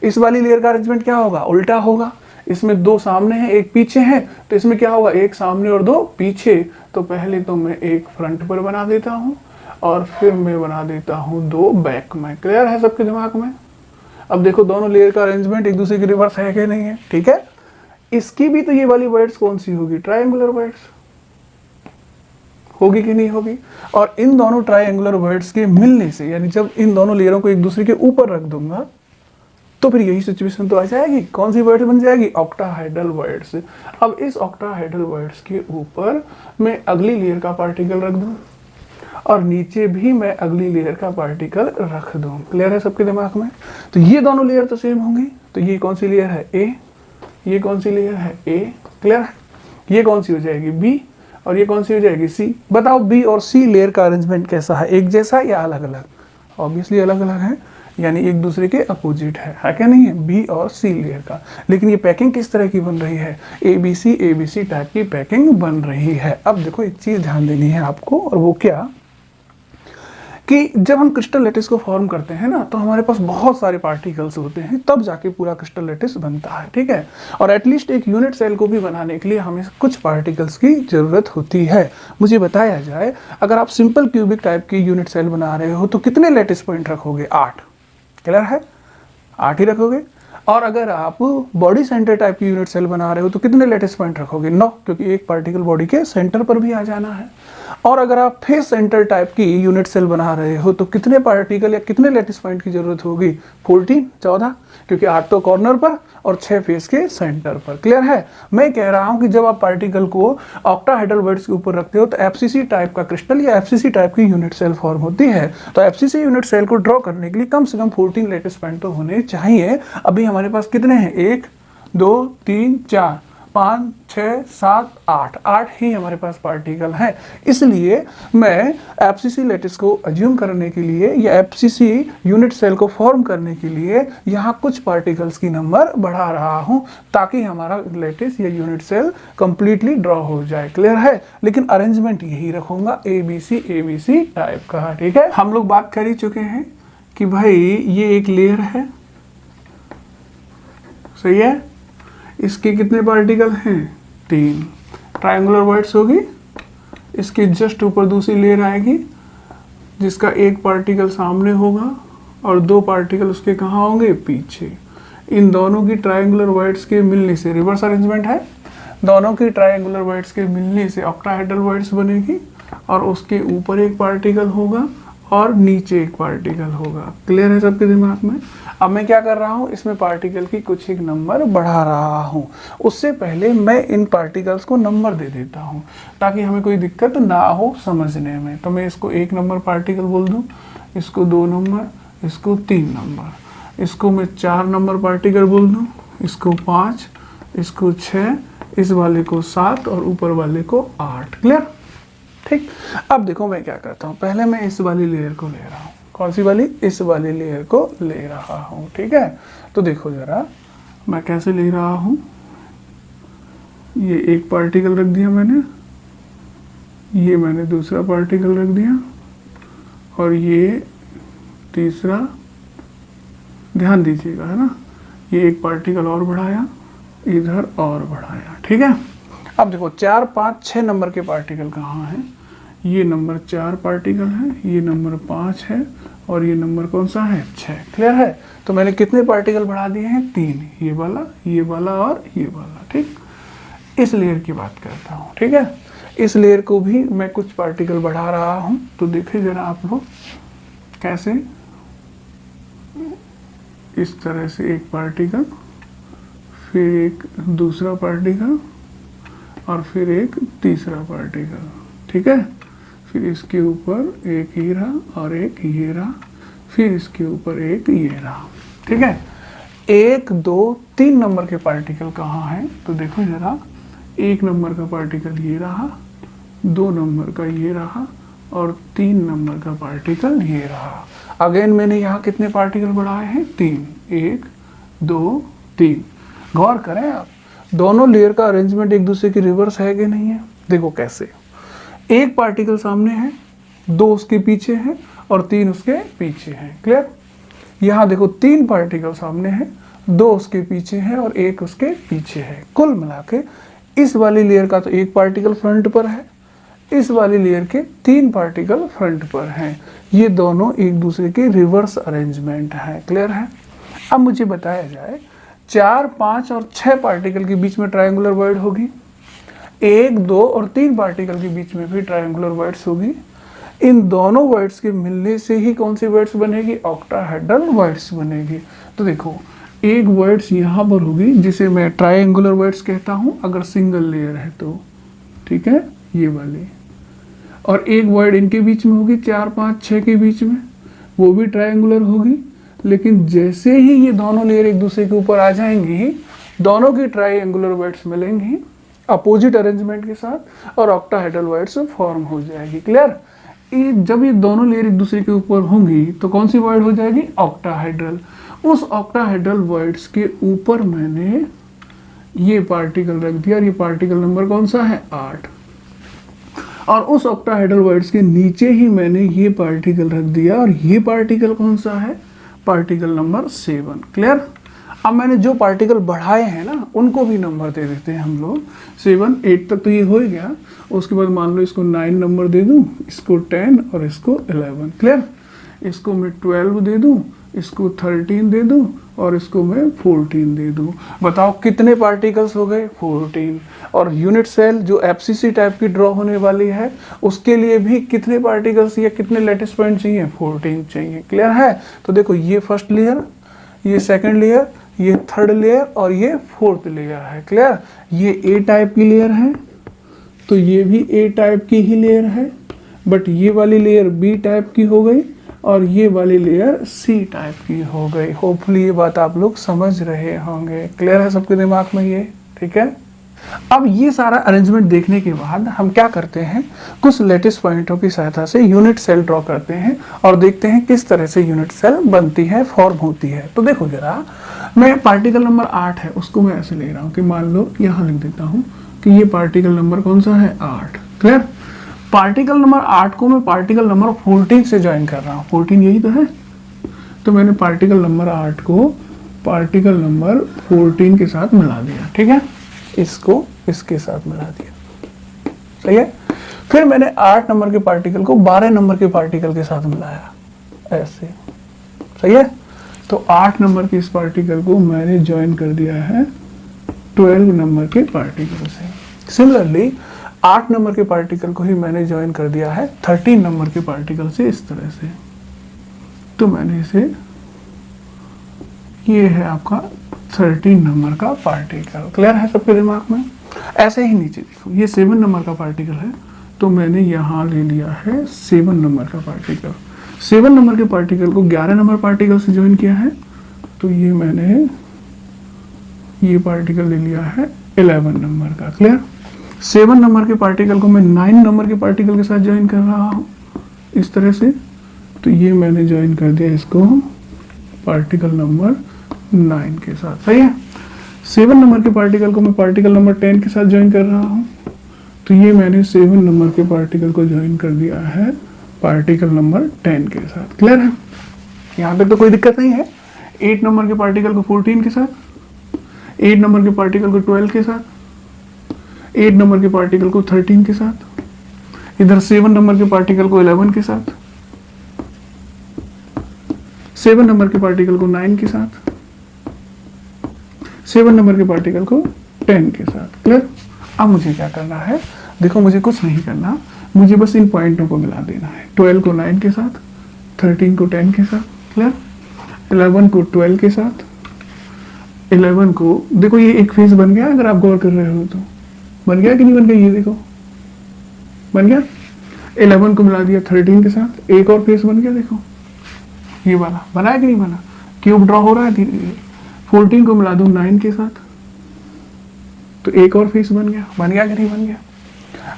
इस वाली लेयर का अरेंजमेंट क्या होगा? उल्टा होगा। इसमें दो सामने हैं, एक पीछे है, तो इसमें क्या होगा? एक सामने और दो पीछे। तो पहले तो मैं एक फ्रंट पर बना देता हूँ और फिर मैं बना देता हूँ दो बैक में। क्लियर है सबके दिमाग में? अब देखो, दोनों लेयर का अरेंजमेंट एक दूसरे के रिवर्स है कि नहीं है? ठीक है, इसकी भी तो ये वाली वर्ड्स कौन सी होगी? ट्रायंगुलर वर्ड्स होगी कि नहीं होगी? और इन दोनों ट्रायंगुलर वर्ड्स के मिलने से, यानी जब इन दोनों लेयरों को एक दूसरे के ऊपर रख दूंगा तो फिर यही सिचुएशन तो आ जाएगी। कौन सी वर्ड बन जाएगी? Octahedral words. अब इस ऑक्टाहेड्रल वर्ड्स के ऊपर मैं अगली लेयर का पार्टिकल रख दूं और नीचे भी मैं अगली लेयर का पार्टिकल रख दूं। क्लियर है सबके दिमाग में? तो ये दोनों लेयर तो सेम होंगी। तो ये कौन सी लेयर है? ए। ये कौन सी लेयर है? ए। क्लियर है? ये कौन सी हो जाएगी? बी। और ये कौन सी हो जाएगी? सी। बताओ, बी और सी लेयर का अरेंजमेंट कैसा है? एक जैसा या अलग अलग? ऑब्वियसली अलग अलग है, यानी एक दूसरे के अपोजिट है क्या नहीं है? बी और सी लेयर का। लेकिन ये पैकिंग किस तरह की बन रही है? एबीसी टाइप की पैकिंग बन रही है। अब देखो, एक चीज ध्यान देनी है आपको, और वो क्या कि जब हम क्रिस्टल लैटिस को फॉर्म करते हैं ना, तो हमारे पास बहुत सारे पार्टिकल्स होते हैं, तब जाके पूरा क्रिस्टल लैटिस बनता है। ठीक है, और एटलीस्ट एक यूनिट सेल को भी बनाने के लिए हमें कुछ पार्टिकल्स की जरूरत होती है। मुझे बताया जाए, अगर आप सिंपल क्यूबिक टाइप की यूनिट सेल बना रहे हो तो कितने लैटिस पॉइंट रखोगे? 8। क्लियर है? 8 ही रखोगे। और अगर आप बॉडी सेंटर टाइप की यूनिट सेल बना रहे हो तो कितने लैटिस पॉइंट रखोगे? 9, क्योंकि एक पार्टिकल बॉडी के सेंटर पर भी आ जाना है। और अगर आप फेस सेंटर टाइप की यूनिट सेल बना रहे हो तो कितने पार्टिकल या कितने लैटिस पॉइंट की जरूरत होगी? 14, क्योंकि 8 तो कॉर्नर पर और 6 फेस के सेंटर पर। क्लियर है? मैं कह रहा हूं कि जब आप पार्टिकल को ऑक्टाहेड्रल वर्ड्स के ऊपर रखते हो तो एफसीसी टाइप का क्रिस्टल या एफसीसी टाइप की यूनिट सेल फॉर्म होती है। तो एफसीसी यूनिट सेल को ड्रॉ करने के लिए कम से कम 14 लैटिस पॉइंट तो होने चाहिए। अभी हमारे पास कितने हैं? 1 2 3 4 5, 6, 7, 8 ही हमारे पास पार्टिकल हैं। इसलिए मैं एफसीसी लैटिस को अज्यूम करने के लिए या एफसीसी यूनिट सेल को फॉर्म करने के लिए यहाँ कुछ पार्टिकल्स की नंबर बढ़ा रहा हूँ ताकि हमारा लैटिस या यूनिट सेल कंप्लीटली ड्रॉ हो जाए। क्लियर है? लेकिन अरेंजमेंट यही रखूंगा ABC टाइप का। ठीक है, हम लोग बात कर ही चुके हैं कि भाई ये एक लेयर है, सही है। इसके कितने पार्टिकल हैं? 3। ट्रायंगुलर वर्ड्स होगी, इसके जस्ट ऊपर दूसरी लेयर आएगी जिसका एक पार्टिकल सामने होगा और 2 पार्टिकल उसके कहाँ होंगे? पीछे। इन दोनों की ट्रायंगुलर वर्ड्स के मिलने से, रिवर्स अरेंजमेंट है, दोनों की ट्रायंगुलर वर्ड्स के मिलने से ऑक्टाहेड्रल वर्ड्स बनेगी और उसके ऊपर एक पार्टिकल होगा और नीचे एक पार्टिकल होगा। क्लियर है सबके दिमाग में? अब मैं क्या कर रहा हूँ, इसमें पार्टिकल की कुछ एक नंबर बढ़ा रहा हूँ। उससे पहले मैं इन पार्टिकल्स को नंबर दे देता हूँ ताकि हमें कोई दिक्कत ना हो समझने में। तो मैं इसको 1 नंबर पार्टिकल बोल दूँ, इसको 2 नंबर, इसको 3 नंबर, इसको मैं 4 नंबर पार्टिकल बोल दूँ, इसको 5, इसको 6, इस वाले को 7 और ऊपर वाले को 8। क्लियर? ठीक। अब देखो मैं क्या करता हूँ, पहले मैं इस वाली लेयर को ले रहा हूँ। कौन सी वाली? इस वाली लेयर को ले रहा हूँ। ठीक है, तो देखो जरा मैं कैसे ले रहा हूँ। ये एक पार्टिकल रख दिया मैंने, ये मैंने दूसरा पार्टिकल रख दिया और ये तीसरा, ध्यान दीजिएगा, है ना, ये एक पार्टिकल और बढ़ाया, इधर और बढ़ाया। ठीक है, अब देखो 4, 5, 6 नंबर के पार्टिकल कहाँ हैं? ये नंबर 4 पार्टिकल है, ये नंबर 5 है और ये नंबर कौन सा है? 6। क्लियर है? तो मैंने कितने पार्टिकल बढ़ा दिए हैं? 3। ये वाला और ये वाला। ठीक, इस लेयर की बात करता हूँ। ठीक है, इस लेयर को भी मैं कुछ पार्टिकल बढ़ा रहा हूँ। तो देखिए जरा आप लोग कैसे, इस तरह से एक पार्टिकल, फिर एक दूसरा पार्टिकल और फिर एक तीसरा पार्टिकल। ठीक है, फिर इसके ऊपर एक ये रहा और एक ये रहा, फिर इसके ऊपर एक ये रहा। ठीक है, 1, 2, 3 नंबर के पार्टिकल कहाँ हैं? तो देखो जरा, 1 नंबर का पार्टिकल ये रहा, 2 नंबर का ये रहा और 3 नंबर का पार्टिकल ये रहा। अगेन मैंने यहाँ कितने पार्टिकल बढ़ाए हैं? 3। 1, 2, 3। गौर करें आप, दोनों लेयर का अरेंजमेंट एक दूसरे की रिवर्स है कि नहीं है? देखो कैसे, एक पार्टिकल सामने है, 2 उसके पीछे हैं और 3 उसके पीछे हैं। क्लियर? यहाँ देखो 3 पार्टिकल सामने हैं, 2 उसके पीछे हैं और 1 उसके पीछे है। कुल मिला के इस वाली लेयर का तो एक पार्टिकल फ्रंट पर है, इस वाली लेयर के 3 पार्टिकल फ्रंट पर हैं। ये दोनों एक दूसरे के रिवर्स अरेंजमेंट है। क्लियर है? अब मुझे बताया जाए, 4, 5 और 6 पार्टिकल के बीच में ट्रायंगुलर वर्ड होगी, 1, 2 और 3 पार्टिकल के बीच में भी ट्रायंगुलर वर्ड्स होगी। इन दोनों वर्ड्स के मिलने से ही कौन सी वर्ड्स बनेगी? ऑक्टाहेड्रल वर्ड्स बनेगी। तो देखो, एक वर्ड्स यहाँ पर होगी जिसे मैं ट्रायंगुलर वर्ड्स कहता हूँ अगर सिंगल लेयर है तो। ठीक है, ये वाली, और एक वर्ड इनके बीच में होगी 4, 5, 6 के बीच में, वो भी ट्रायंगुलर होगी। लेकिन जैसे ही ये दोनों लेयर एक दूसरे के ऊपर आ जाएंगी, दोनों की ट्रायंगुलर वर्ड्स मिलेंगी अपोजिट अरेंजमेंट के साथ और ऑक्टाहेड्रल वर्ड्स फॉर्म हो जाएगी। क्लियर? जब ये दोनों लेयर एक दूसरे के ऊपर होंगी तो कौन सी वर्ड हो जाएगी? ऑक्टाहेड्रल। उस ऑक्टाहेड्रल वर्ड्स के ऊपर मैंने ये पार्टिकल रख दिया और ये पार्टिकल नंबर कौन सा है? 8। और उस ऑक्टाहेड्रल वर्ड्स के नीचे ही मैंने ये पार्टिकल रख दिया और ये पार्टिकल कौन सा है? Particle number 7। क्लियर? अब मैंने जो पार्टिकल बढ़ाए हैं ना, उनको भी नंबर दे देते हैं हम लोग। 7, 8 तक तो ये हो ही गया। उसके बाद मान लो इसको 9 नंबर दे दूं, इसको 10 और इसको 11। क्लियर? इसको मैं 12 दे दूं, इसको 13 दे दूं और इसको मैं 14 दे दूं। बताओ कितने पार्टिकल्स हो गए? 14। और यूनिट सेल जो एफसीसी टाइप की ड्रॉ होने वाली है, उसके लिए भी कितने पार्टिकल्स या कितने लेटिस पॉइंट चाहिए? 14 चाहिए। क्लियर है? तो देखो, ये फर्स्ट लेयर, ये सेकंड लेयर, ये थर्ड लेयर और ये फोर्थ लेयर है। क्लियर? ये ए टाइप की लेयर है तो ये भी ए टाइप की ही लेयर है, बट ये वाली लेयर बी टाइप की हो गई और ये वाली लेयर सी टाइप की हो गई। होपफुली ये बात आप लोग समझ रहे होंगे। क्लियर है सबके दिमाग में ये? ठीक है। अब ये सारा अरेंजमेंट देखने के बाद हम क्या करते हैं, कुछ लेटेस्ट पॉइंटों की सहायता से यूनिट सेल ड्रॉ करते हैं और देखते हैं किस तरह से यूनिट सेल बनती है, फॉर्म होती है। तो देखो जरा, मैं पार्टिकल नंबर 8 है उसको मैं ऐसे ले रहा हूँ कि मान लो यहाँ लिख देता हूँ कि ये पार्टिकल नंबर कौन सा है, 8। क्लियर। पार्टिकल नंबर 8 को मैं पार्टिकल नंबर 14 से ज्वाइन कर रहा हूँ। 14 यही तो है। तो मैंने पार्टिकल नंबर 8 को पार्टिकल नंबर 14 के साथ मिला दिया। ठीक है, इसको इसके साथ मिला दिया। सही है। फिर मैंने 8 नंबर के पार्टिकल को 12 नंबर के पार्टिकल के साथ मिलाया, ऐसे। सही है। तो 8 नंबर के इस पार्टिकल को मैंने ज्वाइन कर दिया है 12 नंबर के पार्टिकल से। सिमिलरली 8 नंबर के पार्टिकल को ही मैंने ज्वाइन कर दिया है 13 नंबर के पार्टिकल से, इस तरह से। तो मैंने इसे, ये है आपका 13 नंबर का पार्टिकल। क्लियर है सबके दिमाग में। ऐसे ही नीचे देखो, ये 7 नंबर का पार्टिकल है, तो मैंने यहाँ ले लिया है 7 नंबर का पार्टिकल। 7 नंबर के पार्टिकल को 11 नंबर पार्टिकल से ज्वाइन किया है, तो ये मैंने ये पार्टिकल ले लिया है 11 नंबर का। क्लियर। 7 नंबर के पार्टिकल को मैं 9 नंबर के पार्टिकल के साथ ज्वाइन कर रहा हूँ, इस तरह से। तो ये मैंने ज्वाइन कर दिया इसको पार्टिकल नंबर 9 के साथ। सही है। 7 नंबर के पार्टिकल को मैं पार्टिकल नंबर 10 के साथ ज्वाइन कर रहा हूँ, तो ये मैंने 7 नंबर के पार्टिकल को ज्वाइन कर दिया है पार्टिकल नंबर 10 के साथ। क्लियर है। यहाँ पे तो कोई दिक्कत नहीं है। 8 नंबर के पार्टिकल को 14 के साथ, 8 नंबर के पार्टिकल को 12 के साथ, 8 नंबर के पार्टिकल को 13 के साथ, इधर 7 नंबर के पार्टिकल को 11 के साथ, 7 नंबर के पार्टिकल को 9 के साथ, 7 नंबर के पार्टिकल को 10 के साथ। क्लियर। अब मुझे क्या करना है, देखो मुझे कुछ नहीं करना, मुझे बस इन पॉइंटों को मिला देना है। 12 को 9 के साथ, 13 को 10 के साथ। क्लियर। 11 को 12 के साथ, 11 को, देखो ये एक फेस बन गया। अगर आप गौर कर रहे हो तो बन गया कि नहीं बन गया, ये देखो बन गया। 11 को मिला दिया 13 के साथ, एक और फेस बन गया। देखो ये वाला बना है कि नहीं बना, क्यूब ड्रॉ हो रहा है धीरे धीरे। 14 को मिला दूं 9 के साथ, तो एक और फेस बन गया कि नहीं बन गया।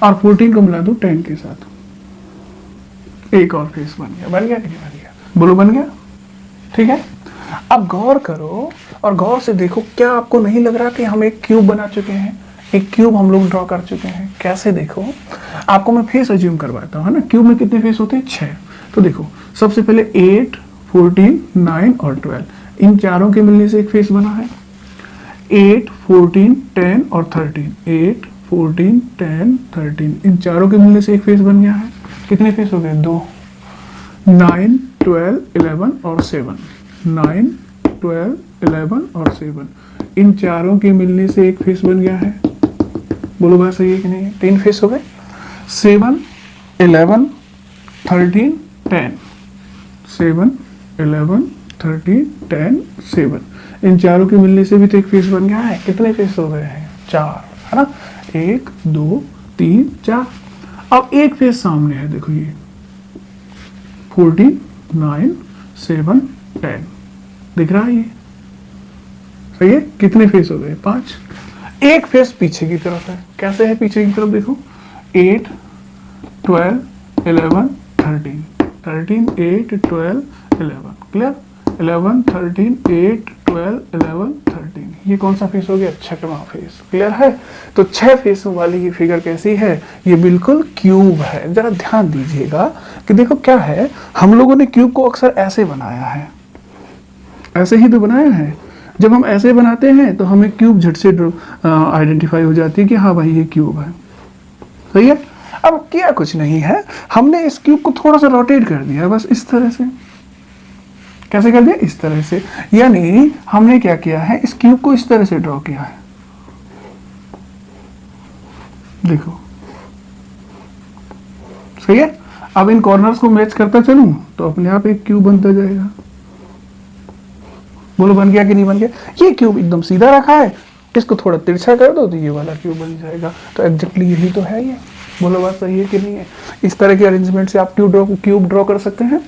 और 14 को मिला दूं 10 के साथ, एक और फेस बन गया कि नहीं बन गया, बोलो बन गया। ठीक है। अब गौर करो और गौर से देखो, क्या आपको नहीं लग रहा कि हम एक क्यूब बना चुके हैं, एक क्यूब हम लोग ड्रॉ कर चुके हैं। कैसे, देखो आपको मैं फेस अज्यूम करवाता हूँ, है ना। क्यूब में कितने फेस होते हैं, 6। तो देखो सबसे पहले 8, 14, 9 और 12, इन चारों के मिलने से एक फेस बना है। 8, 14, 10 और 13, 8, 14, 10, 13, इन चारों के मिलने से एक फेस बन गया है। कितने फेस हो गए, 2। 9, 12, 11 और 7, 9, 12, 11 और 7, इन चारों के मिलने से एक फेस बन गया है। बोलो बात सही है कि नहीं, 3 फेस हो गए। 7, 11, 13, 10, 7, 11, 13, 10, 7, इन चारों के मिलने से भी तो एक फेस बन गया है। कितने फेस हो गए हैं, 4, है ना। 1, 2, 3, 4। अब एक फेस सामने है, देखो ये 14, 9, 7, 10 दिख रहा है, ये सही है। कितने फेस हो गए, 5। एक फेस पीछे की तरफ है। कैसे है पीछे की तरफ, देखो 8, 12, 11, 13, 13, 8, 12, 11। क्लियर। 11, 13, 8, 12, 11, 13, ये कौन सा फेस हो गया, 6वां फेस। क्लियर है। तो 6 फेस वाली ये फिगर कैसी है, ये बिल्कुल क्यूब है। जरा ध्यान दीजिएगा कि देखो क्या है, हम लोगों ने क्यूब को अक्सर ऐसे बनाया है, ऐसे ही तो बनाया है। जब हम ऐसे बनाते हैं तो हमें क्यूब झट से आइडेंटिफाई हो जाती है कि हाँ भाई ये क्यूब है। सही है। अब किया कुछ नहीं है, हमने इस क्यूब को थोड़ा सा रोटेट कर दिया, बस इस तरह से। कैसे कर दिया, इस तरह से। यानी हमने क्या किया है, इस क्यूब को इस तरह से ड्रॉ किया है। देखो सही है। अब इन कॉर्नर्स को मैच करता चलूं तो अपने आप एक क्यूब बनता जाएगा। बोलो बन गया कि नहीं बन गया। ये क्यूब एकदम सीधा रखा है, इसको थोड़ा तिरछा कर दो तो ये वाला क्यूब बन जाएगा। तो एग्जैक्टली यही तो है ये। बोलो बात सही है कि नहीं है। इस तरह के अरेंजमेंट से आप क्यूब ड्रॉ कर सकते हैं।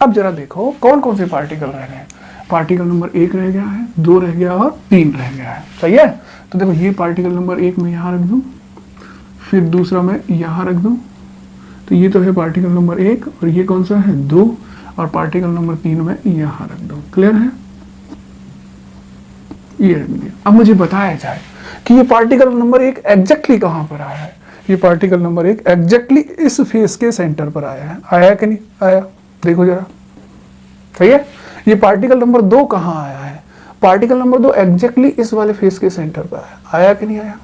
अब जरा देखो कौन कौन से पार्टिकल रह रहे हैं। पार्टिकल नंबर 1 रह गया है, 2 रह गया और 3 रह गया है। सही है। तो देखो ये पार्टिकल नंबर 1 में यहाँ रख दूं, फिर दूसरा मैं यहाँ रख दूं, तो ये तो है पार्टिकल नंबर 1 और ये कौन सा है 2, और पार्टिकल नंबर 3 में यहाँ रख दूं। क्लियर है। ये रख दिया। अब मुझे बताया जाए कि ये पार्टिकल नंबर 1 एग्जैक्टली कहाँ पर आया है। ये पार्टिकल नंबर 1 एग्जैक्टली इस फेस के सेंटर पर आया है। आया कि नहीं आया, देखो जरा। सही है। ये पार्टिकल नंबर 2 कहाँ आया है, पार्टिकल नंबर 2 एग्जैक्टली इस वाले फेस के सेंटर पर आया। आया कि नहीं आया।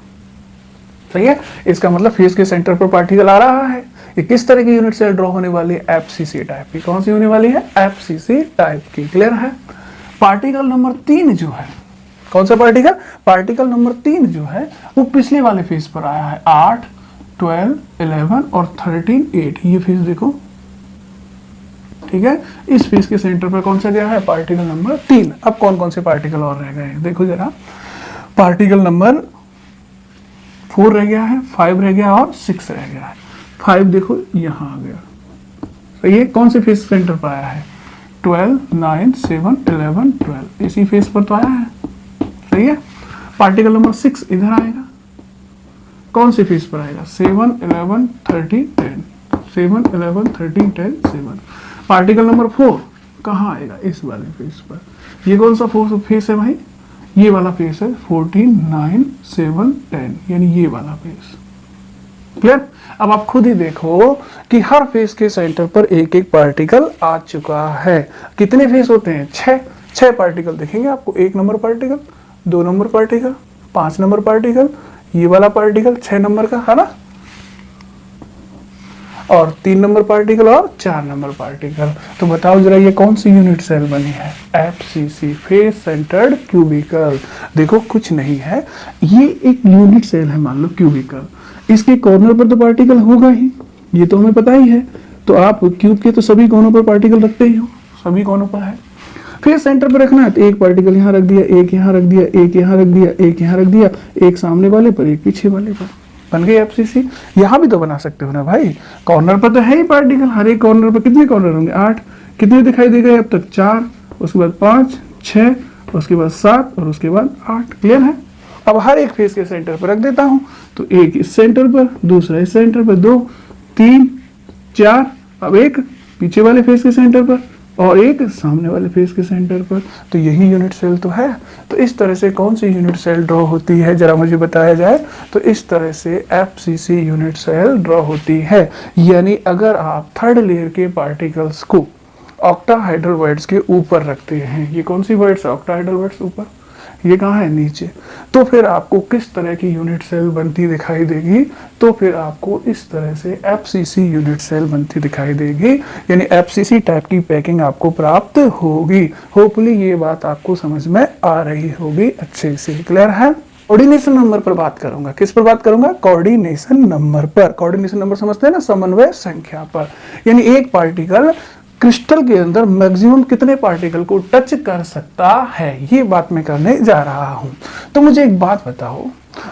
सही है। इसका मतलब फेस के सेंटर पर पार्टिकल आ रहा है। ये किस तरह की यूनिट सेल ड्रॉ होने वाली है, एफसीसी टाइप की। कौन सी होने वाली है, एफसीसी टाइप की। क्लियर है। पार्टिकल नंबर 3 जो है, कौन सा पार्टिकल, पार्टिकल नंबर 3 जो है वो पिछले वाले फेस पर आया है। 8, 12, 11 और 13, 8। ये फेस देखो, ठीक है। इस फेस के सेंटर पर कौन सा गया है, पार्टिकल नंबर 3। अब कौन कौन से पार्टिकल और रह गए देखो जरा। पार्टिकल नंबर 4 रह गया है, 5 रह गया और 6 रह गया है। 5 देखो यहाँ आ गया। तो ये कौन से फेस सेंटर पर आया है, 12, 9, 7, 11, 12। इसी फेस पर तो आया है। सही है। पार्टिकल नंबर 6 इधर आएगा, कौन से फेस पर आएगा, 7, 11, 13, 10। 7, 11, 13, 10, 7। पार्टिकल नंबर 4 कहाँ आएगा, इस वाले फेस पर। ये कौन सा फेस है भाई, ये वाला फेस है 14, 9, 7, 10, यानी ये वाला फेस। क्लियर। अब आप खुद ही देखो कि हर फेस के सेंटर पर एक एक पार्टिकल आ चुका है। कितने फेस होते हैं, 6 पार्टिकल दिखेंगे आपको। 1 number particle, 2 number particle, 5 number particle, ये वाला पार्टिकल 6 नंबर का है ना, और 3 नंबर पार्टिकल और 4 नंबर पार्टिकल। तो बताओ जरा ये कौन सी यूनिट सेल बनी है, एफसीसी, फेस सेंटर्ड क्यूबिकल। देखो कुछ नहीं है, ये एक यूनिट सेल है, मान लो क्यूबिकल। इसके कॉर्नर पर तो पार्टिकल होगा ही, ये तो हमें पता ही है। तो आप क्यूब के तो सभी कोनों पर पार्टिकल रखते ही हो, सभी कोनों पर है। फेस सेंटर पर रखना है तो एक पार्टिकल यहाँ रख दिया, एक यहाँ रख दिया, एक यहाँ रख दिया, एक यहाँ रख दिया, एक सामने वाले पर, एक पीछे वाले पर। बन गई एफसीसी। यहाँ भी तो बना सकते हो ना भाई, कॉर्नर पर तो है ही पार्टिकल। हर एक कॉर्नर पर कितने कॉर्नर होंगे, 8। कितने दिखाई दे गए अब तक, 4, उसके बाद 5, 6, उसके बाद 7 और उसके बाद 8। क्लियर है। अब हर एक फेस के सेंटर पर रख देता हूँ, तो एक इस सेंटर पर, दूसरा इस सेंटर पर, 2, 3, 4, अब एक पीछे वाले फेस के सेंटर पर और एक सामने वाले फेस के सेंटर पर। तो यही यूनिट सेल तो है। तो इस तरह से कौन सी यूनिट सेल ड्रॉ होती है, जरा मुझे बताया जाए। तो इस तरह से एफसीसी यूनिट सेल ड्रॉ होती है। यानी अगर आप थर्ड लेयर के पार्टिकल्स को ऑक्टाहाइड्रल वर्ड्स के ऊपर रखते हैं, ये कौन सी वर्ड्स है, ऑक्टाहाइड्रल वर्ड्स ऊपर, ये कहाँ है, नीचे, तो फिर आपको किस तरह की यूनिट सेल बनती दिखाई देगी, तो फिर आपको इस तरह से एफसीसी यूनिट सेल बनती दिखाई देगी। यानी एफसीसी टाइप की पैकिंग आपको प्राप्त होगी। होपफुली ये बात आपको समझ में आ रही होगी अच्छे से। क्लियर है। कोऑर्डिनेशन नंबर पर बात करूंगा, किस पर बात करूंगा, कोऑर्डिनेशन नंबर पर। कोऑर्डिनेशन नंबर समझते हैं ना, समन्वय संख्या पर। यानी एक पार्टिकल क्रिस्टल के अंदर मैक्सिमम कितने पार्टिकल को टच कर सकता है, ये बात मैं करने जा रहा हूं। तो मुझे एक बात बताओ,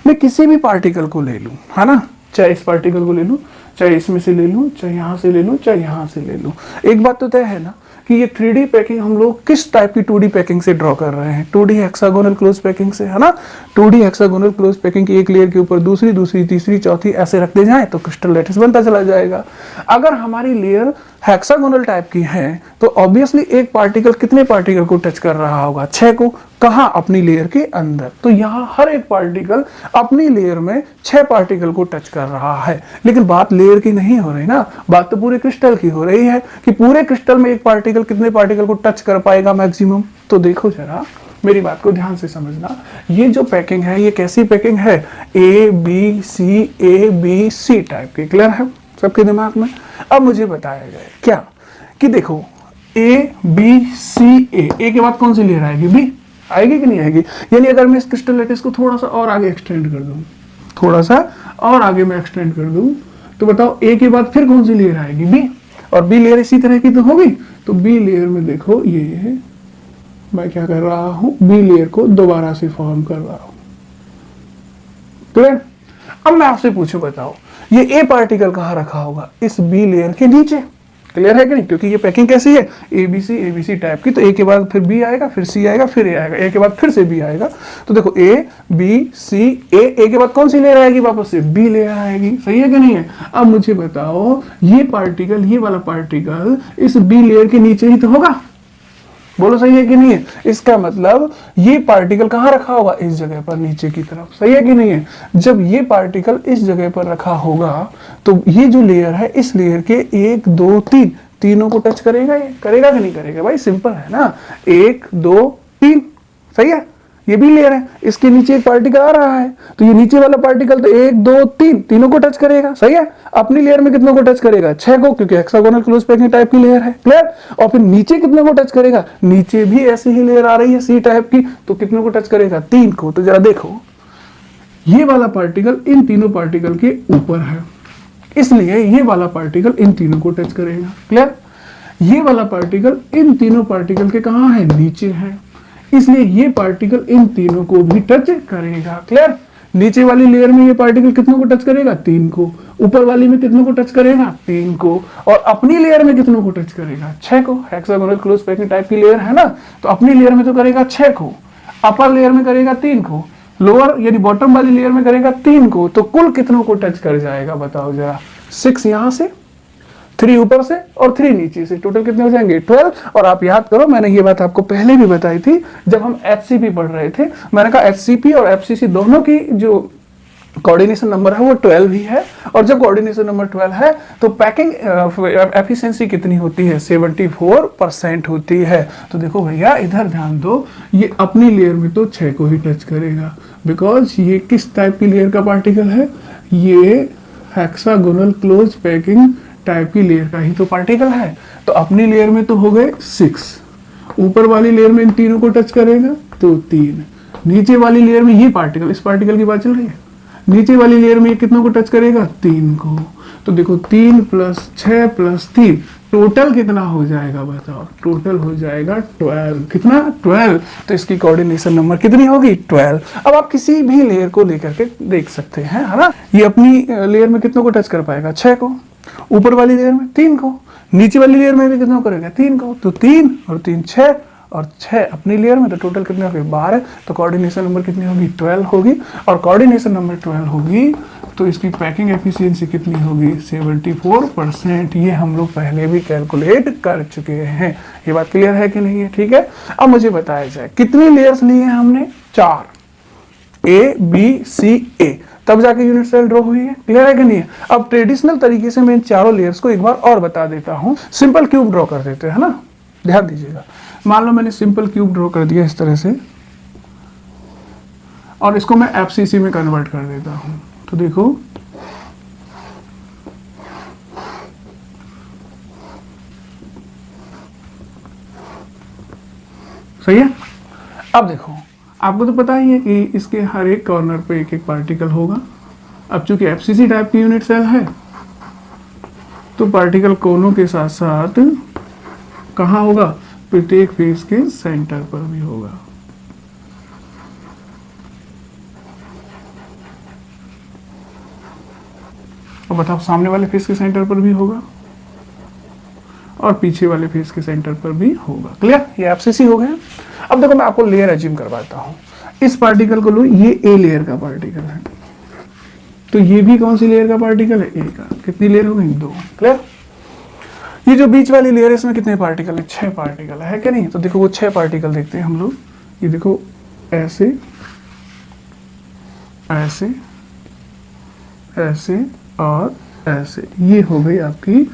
मैं किसी भी पार्टिकल को ले लूं, है ना, चाहे इस पार्टिकल को ले लूं, चाहे इसमें से ले लूं, चाहे यहां से ले लूं, चाहे यहां से ले लूं, एक बात तो तय है ना कि ये 3D पैकिंग हम लोग किस टाइप की 2D पैकिंग से ड्रॉ कर रहे हैं, 2D हेक्सागोनल क्लोज पैकिंग से, है ना। 2D हेक्सागोनल क्लोज पैकिंग की एक लेयर के ऊपर दूसरी, दूसरी, तीसरी, चौथी ऐसे रखते जाएं तो क्रिस्टल लैटिस बनता चला जाएगा। अगर हमारी लेयर हेक्सागोनल टाइप की है तो ऑब्वियसली एक पार्टिकल कितने पार्टिकल को टच कर रहा होगा, 6 को। कहाँ, अपनी लेयर के अंदर। तो यहाँ हर एक पार्टिकल अपनी लेयर में 6 पार्टिकल को टच कर रहा है। लेकिन बात लेयर की नहीं हो रही ना, बात तो पूरे क्रिस्टल की हो रही है कि पूरे क्रिस्टल में एक पार्टिकल कितने पार्टिकल को टच कर पाएगा मैक्सिमम। तो देखो जरा, मेरी बात को ध्यान से समझना। ये जो पैकिंग है ये कैसी पैकिंग है, ए बी सी टाइप की। क्लियर है सबके दिमाग में। अब मुझे बताया जाए क्या कि देखो ए बी सी, ए के बाद कौन सी लेयर आएगी, बी आएगी कि नहीं आएगी। यानी अगर मैं इस क्रिस्टल लैटिस को थोड़ा सा और आगे एक्सटेंड कर दूं, थोड़ा सा और आगे मैं एक्सटेंड कर दूं, तो बताओ ए के बाद फिर कौन सी लेयर आएगी, बी। और बी लेयर इसी तरह की तो होगी। तो बी लेयर में देखो ये मैं क्या कर रहा हूं, बी लेयर को दोबारा से फॉर्म कर रहा हूं। क्लियर। अब मैं आपसे पूछूं, बताओ ये ए पार्टिकल कहां रखा होगा, इस बी लेयर के नीचे। क्लियर है कि नहीं? क्योंकि ये पैकिंग कैसी है, ABC टाइप की, तो ए के बाद फिर बी आएगा, फिर सी आएगा, फिर ए आएगा, ए के बाद फिर से बी आएगा। तो देखो ABC, ए के बाद कौन सी लेयर आएगी, वापस से बी लेयर आएगी। सही है कि नहीं है? अब मुझे बताओ ये पार्टिकल, ये वाला पार्टिकल इस बी लेयर के नीचे ही तो होगा। बोलो सही है कि नहीं है? इसका मतलब ये पार्टिकल कहाँ रखा होगा, इस जगह पर नीचे की तरफ। सही है कि नहीं है? जब ये पार्टिकल इस जगह पर रखा होगा तो ये जो लेयर है, इस लेयर के 1 2 3 तीनों को टच करेगा। ये करेगा कि नहीं करेगा? भाई सिंपल है ना, 1 2 3। सही है? ये भी लेयर है, इसके नीचे एक पार्टिकल आ रहा है, तो ये नीचे वाला पार्टिकल तो 1 2 3 तीनों को टच करेगा। सही है? अपनी लेयर में कितनों को टच करेगा, 6 को, क्योंकि हेक्सागोनल क्लोज पैकिंग टाइप की लेयर है। क्लियर? और फिर नीचे कितनों को टच करेगा, नीचे भी ऐसी ही लेयर आ रही है सी टाइप की, तो कितनों को टच करेगा, 3 को। तो जरा देखो, ये वाला पार्टिकल इन तीनों पार्टिकल के ऊपर है, इसलिए ये वाला पार्टिकल इन तीनों को टच करेगा। क्लियर? ये वाला पार्टिकल इन तीनों पार्टिकल के कहां है, नीचे है, इसलिए ये पार्टिकल इन तीनों को भी टच करेगा। क्लियर? नीचे वाली लेयर में ये पार्टिकल कितनों को टच करेगा, 3 को। ऊपर वाली में कितनों को टच करेगा, 3 को। और अपनी लेयर में कितनों को टच करेगा, 6 को। हेक्सागोनल क्लोज पैकिंग टाइप की लेयर है ना, तो अपनी लेयर में तो करेगा 6 को, अपर लेयर में करेगा 3 को, लोअर यानी बॉटम वाली लेयर में करेगा 3 को। तो कुल कितनों को टच कर जाएगा बताओ जरा, 6 यहां से, 3 ऊपर से और 3 नीचे से, टोटल कितने हो जाएंगे, 12। और आप याद करो, मैंने ये बात आपको पहले भी बताई थी जब हम HCP पढ़ रहे थे। मैंने कहा HCP और FCC दोनों की जो कोऑर्डिनेशन नंबर है वो 12 ही है, और जब कोऑर्डिनेशन नंबर 12 है तो पैकिंग एफिशिएंसी कितनी होती है, 74% होती है। तो देखो भैया इधर ध्यान दो, ये अपनी लेयर में तो 6 को ही टच करेगा, बिकॉज ये किस टाइप की लेयर का पार्टिकल है, ये हेक्सागोनल क्लोज पैकिंग टाइप की लेयर का ही तो पार्टिकल है। तो अपनी लेयर में तो हो गए 6, ऊपर वाली लेयर में इन तीनों को टच करेगा तो 3, नीचे वाली लेयर में ये पार्टिकल, इस पार्टिकल की बात चल रही है, नीचे वाली लेयर में ये कितनों को टच करेगा, 3 को। तो देखो 3 + 6 + 3 टोटल कितना हो जाएगा बताओ, टोटल हो जाएगा 12। कितना, 12। तो इसकी कोऑर्डिनेशन नंबर कितनी होगी, 12। अब आप किसी भी लेयर को लेकर के देख सकते हैं, है ना। ये अपनी लेयर में कितनों को टच कर पाएगा, 6 को, ऊपर वाली लेयर में 3 को, नीचे वाली लेयर में भी कितना करेगा, 3 को। तो 3 और 3 6, और 6 अपनी लेयर में, तो टोटल कितने हो गए, 12। तो कोऑर्डिनेशन नंबर कितनी होगी, 12 होगी। और कोऑर्डिनेशन नंबर 12 होगी तो इसकी पैकिंग एफिशिएंसी कितनी होगी, 74%। ये हम लोग पहले भी कैलकुलेट कर चुके हैं। ये बात क्लियर है कि नहीं है? ठीक है। अब मुझे बताया जाए कितनी लेयर्स ली है हमने, 4, ABCA, तब जाके यूनिट सेल ड्रॉ हुई है। क्लियर है कि नहीं है? अब ट्रेडिशनल तरीके से मैं इन चारों लेयर्स को एक बार और बता देता हूं। सिंपल क्यूब ड्रॉ कर देते हैं, है ना। ध्यान दीजिएगा, मान लो मैंने सिंपल क्यूब ड्रॉ कर दिया इस तरह से, और इसको मैं FCC में कन्वर्ट कर देता हूं। तो देखो सही है। अब देखो, आपको तो पता ही है कि इसके हर एक कॉर्नर पे एक एक पार्टिकल होगा। अब चूंकि FCC टाइप की यूनिट सेल है तो पार्टिकल कोनों के साथ साथ कहाँ होगा, प्रत्येक फेस के सेंटर पर भी होगा। और बताओ, सामने वाले फेस के सेंटर पर भी होगा और पीछे वाले फेस के सेंटर पर भी होगा। क्लियर? ये FCC हो गया। अब देखो मैं आपको लेयर अज्यूम करवाता हूं। इस पार्टिकल को लो, ये A लेयर का पार्टिकल है, तो ये भी कौन सी लेयर का पार्टिकल है, A का। कितनी लेयर हो गई, 2। क्लियर? ये जो बीच वाली लेयर है इसमें कितने पार्टिकल है, 6 पार्टिकल है क्या नहीं। तो देखो वो 6 पार्टिकल देखते हैं हम लोग। ये देखो ऐसे ऐसे ऐसे और ऐसे, ये हो गई आपकी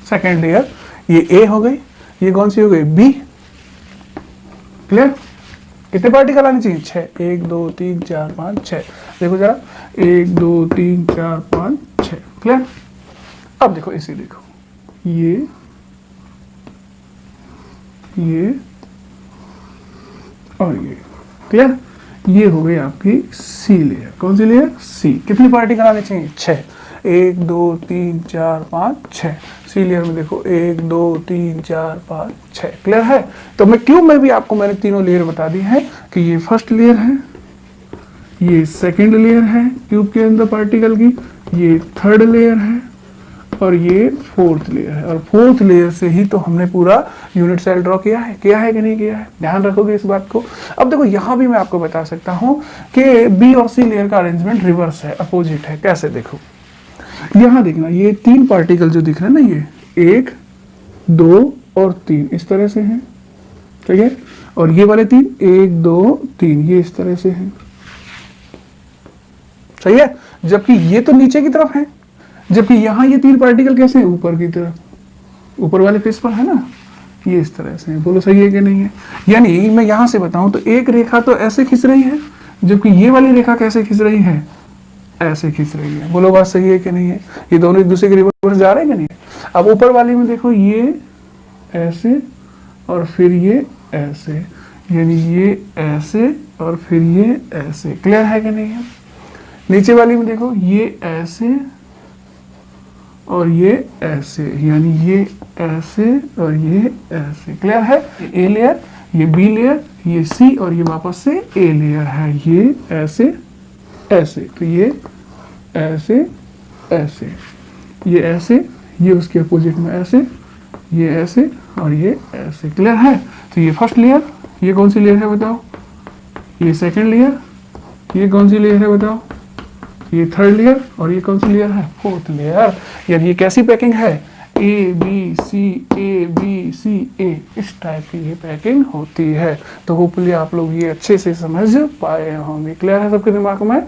सेकेंड लेयर। ये A हो गई, ये कौन सी हो गई, B। क्लियर? कितने पार्टिकल आने चाहिए, 6, 1 2 3 4 5 6। देखो जरा, 1 2 3 4 5 6। क्लियर? अब देखो इसे देखो, ये और ये। क्लियर? ये हो गई आपकी C लेयर। कौन सी लेयर, C। कितनी पार्टिकल आने चाहिए, 6, 1 2 3 4 5 6। C लेयर में देखो 1 2 3 4 5 6। क्लियर है? तो मैं क्यूब में भी आपको मैंने तीनों लेयर बता दी है कि ये फर्स्ट लेयर है, ये सेकंड लेयर है क्यूब के अंदर पार्टिकल की, ये थर्ड लेयर है और ये फोर्थ लेयर है, और फोर्थ लेयर से ही तो हमने पूरा यूनिट सेल ड्रॉ किया है कि नहीं किया है, ध्यान रखोगे इस बात को। अब देखो यहाँ भी मैं आपको बता सकता हूँ कि बी और सी लेयर का अरेंजमेंट रिवर्स है, अपोजिट है। कैसे देखो, यहाँ देखना, ये 3 पार्टिकल जो दिख रहे हैं ना, ये 1 2 और 3 इस तरह से हैं, ठीक है, और ये वाले 3 1 2 3 ये इस तरह से हैं, सही है। जबकि ये तो नीचे की तरफ है, जबकि यहाँ ये 3 पार्टिकल कैसे हैं, ऊपर की तरफ, ऊपर वाले फेस पर है ना, ये इस तरह से है। बोलो सही है कि नहीं है। यानी मैं यहाँ से बताऊं तो एक रेखा तो ऐसे खिंच रही है, जबकि ये वाली रेखा कैसे खिंच रही है, ऐसे खिंच रही है। बोलो बात सही है कि नहीं है। ये दोनों एक दूसरे के रिवर्स जा रहे हैं कि नहीं। अब ऊपर वाली में देखो, ये ऐसे और फिर ये ऐसे, यानी ये ऐसे और फिर ये ऐसे, क्लियर है कि नहीं है। नीचे वाली में देखो, ये ऐसे और ये ऐसे, यानी ये ऐसे और ये ऐसे, क्लियर है। ए लेयर, ये बी लेयर, ये सी और ये वापस से ए लेयर है। ये ऐसे ऐसे, तो ये ऐसे ऐसे, ये ऐसे, ये उसके अपोजिट में ऐसे, ये ऐसे और ये ऐसे, क्लियर है। तो ये फर्स्ट लेयर, ये कौन सी लेयर है बताओ, ये सेकंड लेयर, ये कौन सी लेयर है बताओ, ये थर्ड लेयर, और ये कौन सी लेयर है, फोर्थ लेयर। यानी ये कैसी पैकिंग है, ए बी सी ए, इस टाइप की ये पैकिंग होती है। तो होपफुली आप लोग ये अच्छे से समझ पाए होंगे। क्लियर है सबके दिमाग में।